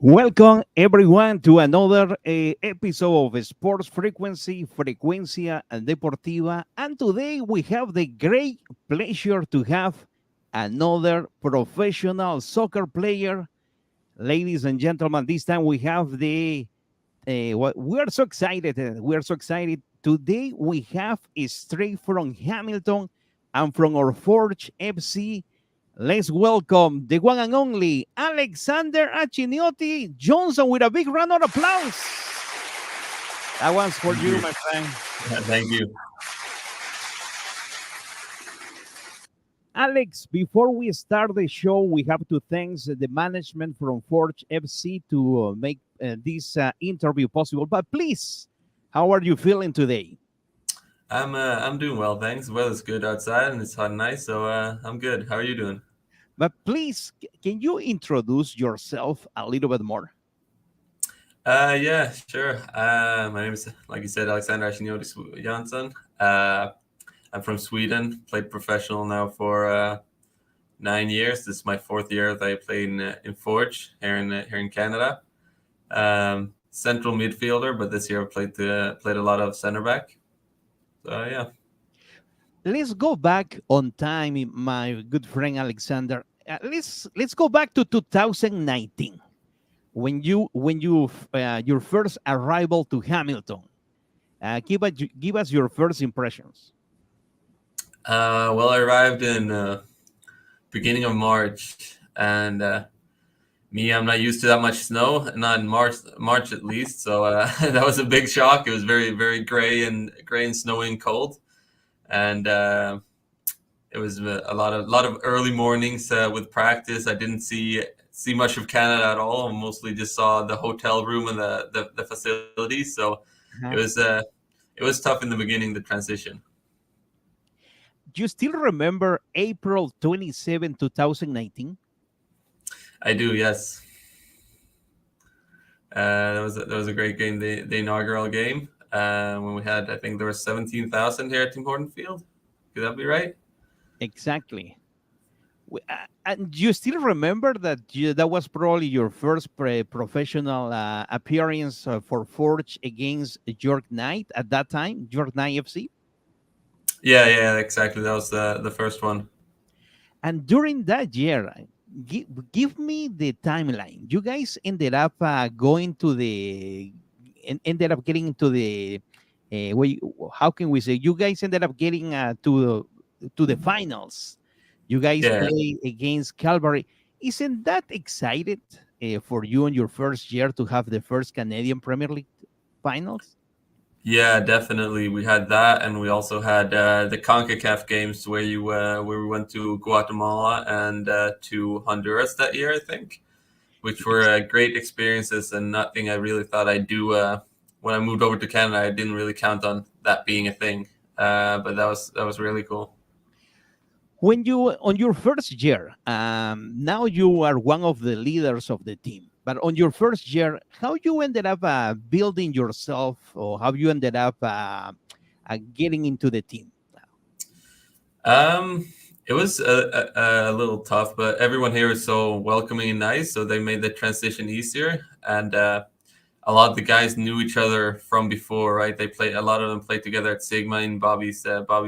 Welcome everyone to another episode of Sports Frequency, Frecuencia Deportiva. And today we have the great pleasure to have another professional soccer player. Ladies and gentlemen, this time we have we are so excited. We are so excited. Today we have straight from Hamilton and from our Forge FC. Let's welcome the one and only Alexander Achinioti-Jonsson with a big round of applause. That one's for Thank you, you. my friend. Thank you. Alex, before we start the show, we have to thank the management from Forge FC to make this interview possible. But please, how are you feeling today? I'm doing well, thanks. The weather's good outside and it's hot and nice, so I'm good. How are you doing? But please, can you introduce yourself a little bit more? Yeah, sure. My name is, like you said, Alexander Achinioti-Jonsson. I'm from Sweden. Played professional now for 9 years. This is my fourth year that I played in Forge here in Canada. Central midfielder, but this year I played a lot of center back. So yeah. Let's go back on time, my good friend Alexander. Let's go back to 2019 when you your first arrival to Hamilton. Give us your first impressions. Well, I arrived in beginning of March, and I'm not used to that much snow, not in March at least. So that was a big shock. It was very, very gray and snowy and cold, and it was a lot of early mornings with practice. I didn't see much of Canada at all. I mostly just saw the hotel room and the facilities. So it Uh-huh. was it was tough in the beginning, the transition. Do you still remember April 27, 2019? I do, yes. That was a great game, the inaugural game, when we had, I think there was 17,000 here at Tim Horton Field. Could that be right? Exactly. And you still remember that was probably your first professional appearance for Forge against York Knight at that time, York Knight FC? Yeah, yeah, exactly. That was the first one. And during that year, give me the timeline. You guys ended up going to ended up getting into the, how can we say? You guys ended up getting to the finals. You guys Yeah, play against Calvary. Isn't that excited for you in your first year to have the first Canadian Premier League finals? yeah, definitely. We had that, and we also had the CONCACAF games where we went to Guatemala and to Honduras that year, I think, which were great experiences and nothing I really thought I'd do. When I moved over to Canada, I didn't really count on that being a thing, but that was really cool. When you on your first year, now you are one of the leaders of the team. But on your first year, how you ended up building yourself, or how you ended up getting into the team? Um, it was a little tough, but everyone here is so welcoming and nice, so they made the transition easier. And a lot of the guys knew each other from before, right? A lot of them played together at Sigma in Bobby's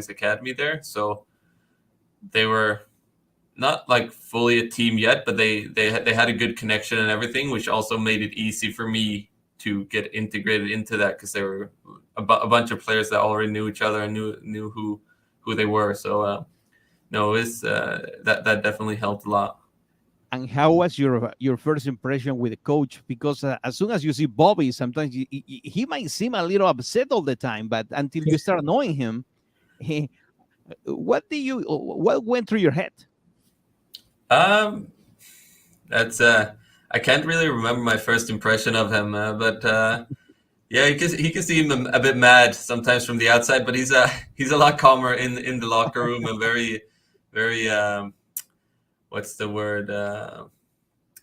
academy there, so they were not like fully a team yet, but they had a good connection and everything, which also made it easy for me to get integrated into that because there were a bunch of players that already knew each other and knew who they were. So no, it's that definitely helped a lot. And how was your first impression with the coach? Because as soon as you see Bobby, sometimes he might seem a little upset all the time, but until you start knowing him, he, what went through your head? Um, that's I can't really remember my first impression of him, but yeah, he can seem a bit mad sometimes from the outside, but he's a lot calmer in the locker room and very what's the word?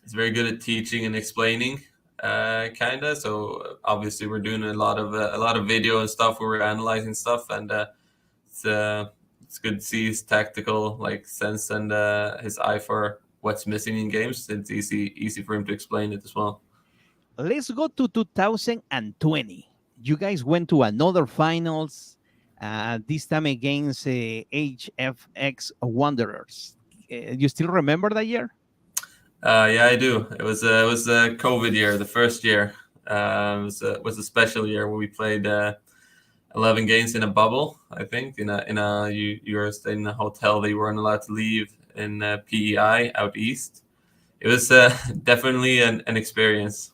He's very good at teaching and explaining, kind of. So obviously we're doing a lot of video and stuff where we're analyzing stuff, and it's uh, it's good to see his tactical like sense and his eye for what's missing in games. It's easy for him to explain it as well. let's go to 2020. You guys went to another finals, this time against HFX Wanderers. You still remember that year? Yeah, I do. It was a COVID year, the first year. It was a special year where we played 11 games in a bubble. I think you were staying in a hotel that you weren't allowed to leave in PEI out east. It was definitely an experience.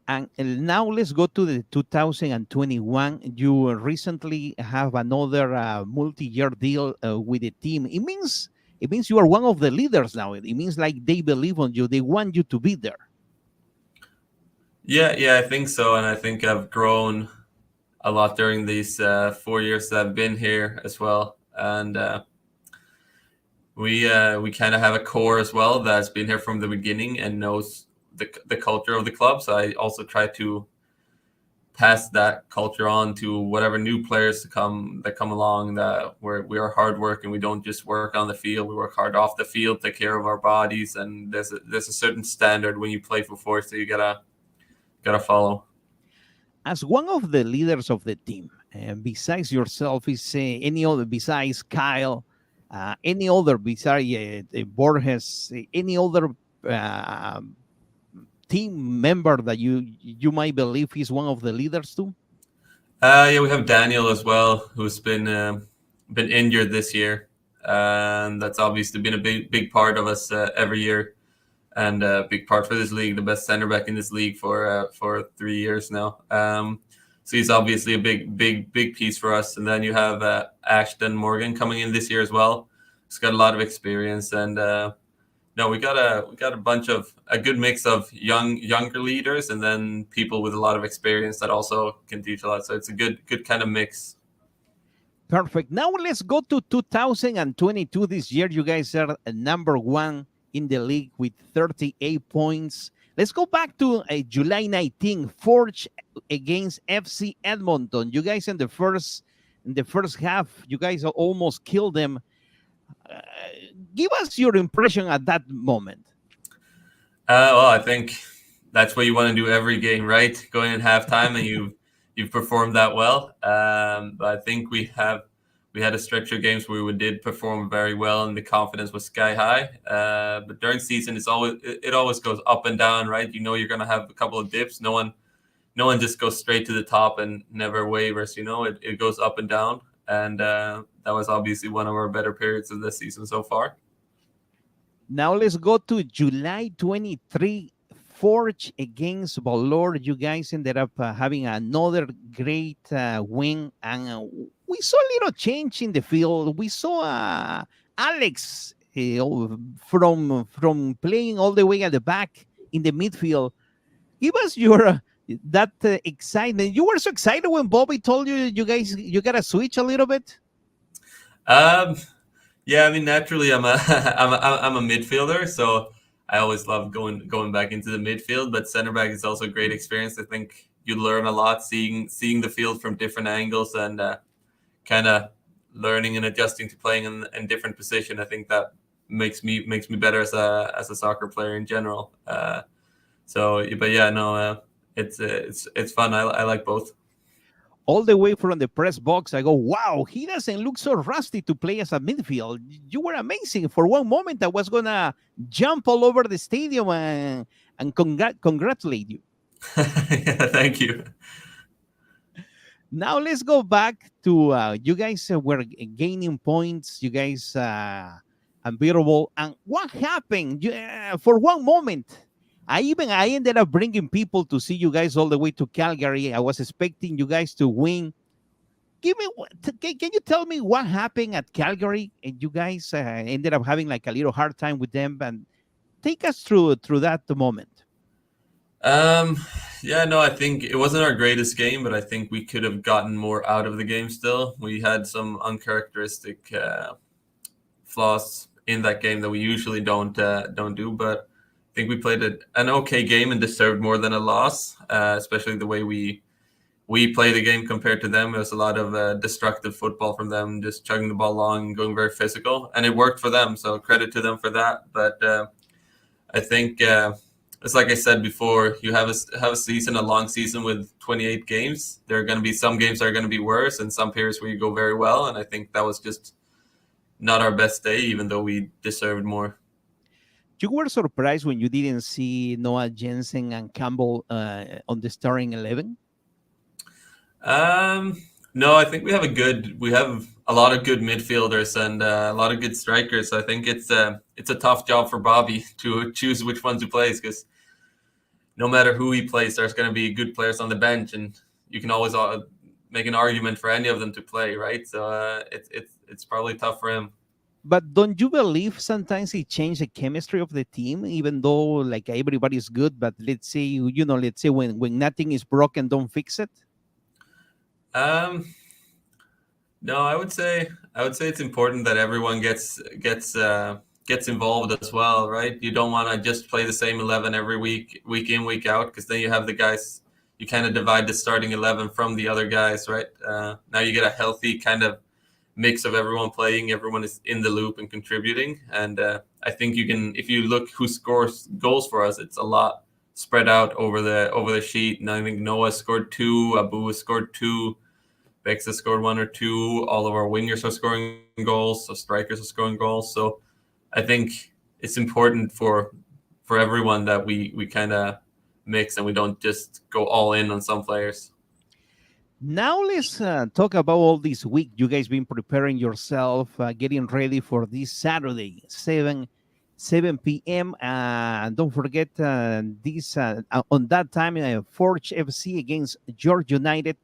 And now let's go to the 2021. You recently have another multi-year deal with the team. It means you are one of the leaders now. It means like they believe on you. They want you to be there. Yeah, I think so, and I think I've grown a lot during these 4 years that I've been here as well. And we kind of have a core as well that's been here from the beginning and knows the culture of the club. So I also try to pass that culture on to whatever new players that come along, that we are hard work and we don't just work on the field. We work hard off the field, take care of our bodies, and there's a certain standard when you play for Force that you gotta follow. As one of the leaders of the team, besides yourself, is any other besides Kyle, any other besides Borges, any other uh, team member that you might believe is one of the leaders too? Yeah, we have Daniel as well, who's been injured this year, and that's obviously been a big part of us every year, and a big part for this league. The best center back in this league for 3 years now. So he's obviously a big piece for us. And then you have Ashton Morgan coming in this year as well. He's got a lot of experience, and no, we got a good mix of younger leaders and then people with a lot of experience that also can teach a lot. So it's a good kind of mix. Perfect. Now let's go to 2022. This year, you guys are number one in the league with 38 points. Let's go back to July 19, Forge against FC Edmonton. You guys in the first half, you guys almost killed them. Uh, Give us your impression at that moment. Well, I think that's what you want to do every game, right? Going in halftime and you've performed that well. But I think we had a stretch of games where we did perform very well and the confidence was sky high. But during season, it always goes up and down, right? You know you're gonna have a couple of dips. No one just goes straight to the top and never wavers. It goes up and down, and that was obviously one of our better periods of this season so far. Now let's go to July 23, Forge against Valor. You guys ended up having another great win, and we saw a little change in the field. We saw Alex from playing all the way at the back in the midfield. Give us your that excitement. You were so excited when Bobby told you gotta switch a little bit. Um, yeah, I mean, naturally, I'm a I'm a midfielder, so I always love going back into the midfield. But center back is also a great experience. I think you learn a lot seeing the field from different angles and kind of learning and adjusting to playing in different position. I think that makes me better as a soccer player in general. But yeah, no, it's fun. I like both. All the way from the press box, I go, wow, he doesn't look so rusty to play as a midfield. You were amazing. For one moment, I was going to jump all over the stadium and congratulate you. Yeah, thank you. Now let's go back to you guys were gaining points. You guys unbeatable. And what happened? For one moment, I ended up bringing people to see you guys all the way to Calgary. I was expecting you guys to win. Can you tell me what happened at Calgary? And you guys ended up having like a little hard time with them. And take us through that moment. Um, yeah, no, I think it wasn't our greatest game, but I think we could have gotten more out of the game still. We had some uncharacteristic flaws in that game that we usually don't do, but I think we played an okay game and deserved more than a loss, especially the way we play the game compared to them. It was a lot of destructive football from them, just chugging the ball along and going very physical, and it worked for them, so credit to them for that. But I think it's like I said before. You have a season, a long season with 28 games. There are going to be some games that are going to be worse, and some periods where you go very well. And I think that was just not our best day, even though we deserved more. You were surprised when you didn't see Noah Jensen and Campbell on the starting 11? Um, no, I think we have a lot of good midfielders and a lot of good strikers. So I think it's a tough job for Bobby to choose which ones he plays because no matter who he plays, there's going to be good players on the bench, and you can always make an argument for any of them to play, right? So it's probably tough for him. But don't you believe sometimes it changed the chemistry of the team, even though like everybody's good, but let's say, let's say when nothing is broken, don't fix it? Um, no, I would say it's important that everyone gets involved as well, right? You don't want to just play the same 11 every week, week in, week out, because then you have the guys. You kind of divide the starting 11 from the other guys, right? Now you get a healthy kind of mix of everyone playing. Everyone is in the loop and contributing, and I think you can. If you look who scores goals for us, it's a lot spread out over the sheet. And I think Noah scored two, Abu has scored two. Bex has scored one or two. All of our wingers are scoring goals. So strikers are scoring goals. So I think it's important for everyone that we kind of mix and we don't just go all in on some players. Now let's talk about all this week. You guys been preparing yourself, getting ready for this Saturday, 7 p.m. Don't forget this on that time, Forge FC against George United.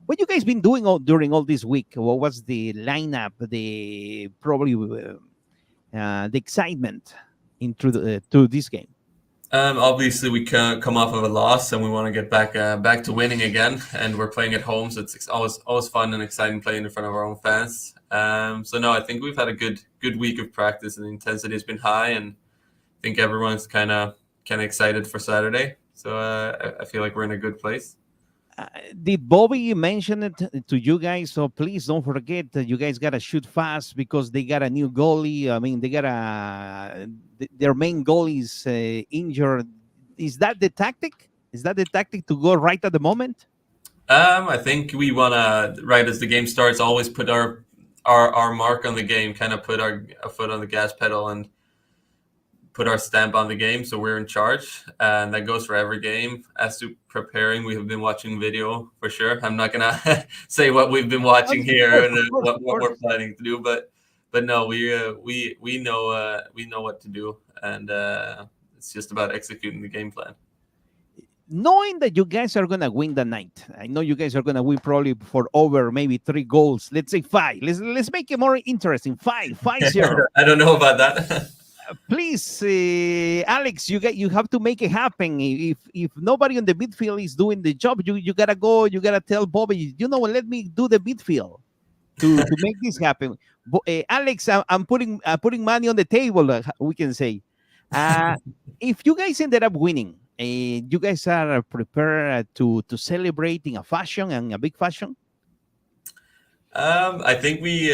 What you guys been doing during all this week? What was the lineup? The probably the excitement into to this game. Obviously, we can't come off of a loss, and we want to get back to winning again. And we're playing at home, so it's always fun and exciting playing in front of our own fans. So no, I think we've had a good week of practice, and the intensity has been high, and I think everyone's kind of excited for Saturday. So I feel like we're in a good place. Did Bobby mention it to you guys? So please don't forget that you guys gotta shoot fast because they got a new goalie. I mean, they got their main goalie is injured. Is that the tactic? Is that the tactic to go right at the moment? I think we want to, right as the game starts, always put our mark on the game, kind of put our foot on the gas pedal and put our stamp on the game, so we're in charge, and that goes for every game. As to preparing, we have been watching video for sure. I'm not gonna say what we've been watching here and what we're planning to do, but no, we know what to do, and it's just about executing the game plan. Knowing that you guys are gonna win the night, I know you guys are gonna win probably for over maybe 3 goals. Let's say five. Let's make it more interesting. 5-0. I don't know about that. Please, Alex, you have to make it happen. If nobody on the midfield is doing the job, you gotta go. You gotta tell Bobby, let me do the midfield to make this happen. Alex, I'm putting money on the table. We can say, if you guys ended up winning, you guys are prepared to celebrate in a fashion and a big fashion. I think we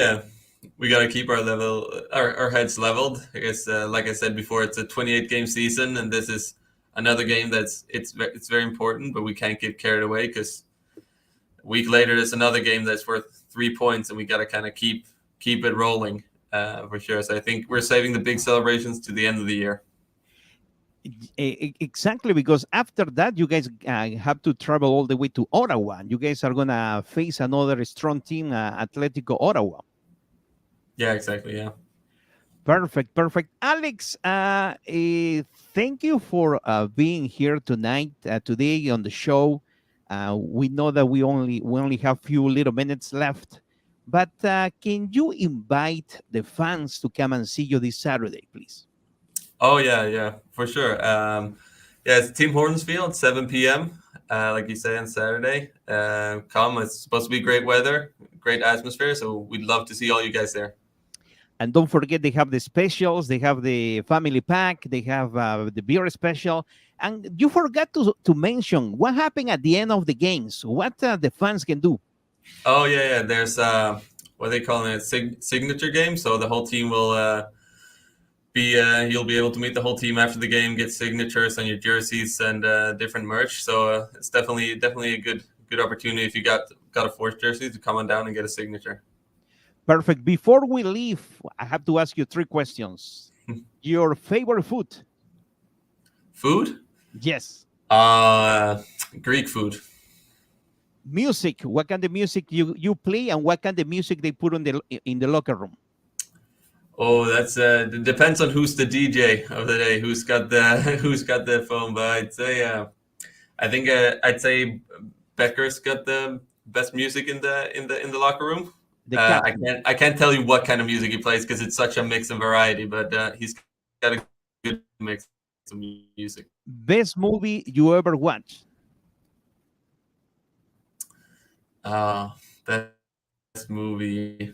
got to keep our heads leveled. I guess, like I said before, it's a 28 game season, and this is another game it's very important, but we can't get carried away because a week later there's another game that's worth 3 points, and we got to kind of keep it rolling for sure. So I think we're saving the big celebrations to the end of the year. Exactly, because after that, you guys have to travel all the way to Ottawa. You guys are gonna face another strong team, Atletico Ottawa. Yeah, exactly. Yeah. Perfect. Alex, thank you for being here tonight, today on the show. We know that we only have few little minutes left, but can you invite the fans to come and see you this Saturday, please? Oh yeah, for sure. Yeah, it's Team Hornsfield, 7 p.m. Like you say on Saturday. Come, it's supposed to be great weather, great atmosphere, so we'd love to see all you guys there. And don't forget, they have the specials. They have the family pack. They have the beer special. And you forgot to mention what happened at the end of the games. What the fans can do. Oh yeah. There's what are they calling it? Signature game. So the whole team will you'll be able to meet the whole team after the game, get signatures on your jerseys and different merch. So it's definitely a good opportunity if you got a Force jersey to come on down and get a signature. Perfect. Before we leave, I have to ask you 3 questions. Your favorite food? Food? Yes. Greek food. Music. What kind of music you play, and what kind of music they put in the locker room? Oh, that's it depends on who's the DJ of the day, who's got the who's got the phone. But I'd say Becker's got the best music in the locker room. I can't tell you what kind of music he plays because it's such a mix and variety. But he's got a good mix of music. Best movie you ever watched? Best movie.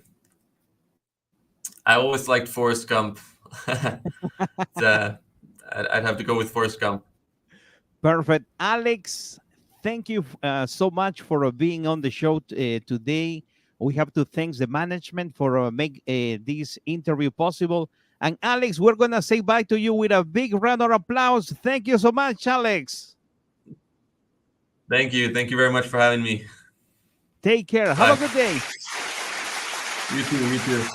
I always liked Forrest Gump. I'd have to go with Forrest Gump. Perfect. Alex, thank you so much for being on the show today. We have to thank the management for make this interview possible. And Alex, we're going to say bye to you with a big round of applause. Thank you so much, Alex. Thank you. Thank you very much for having me. Take care. Bye. Have a good day. You too.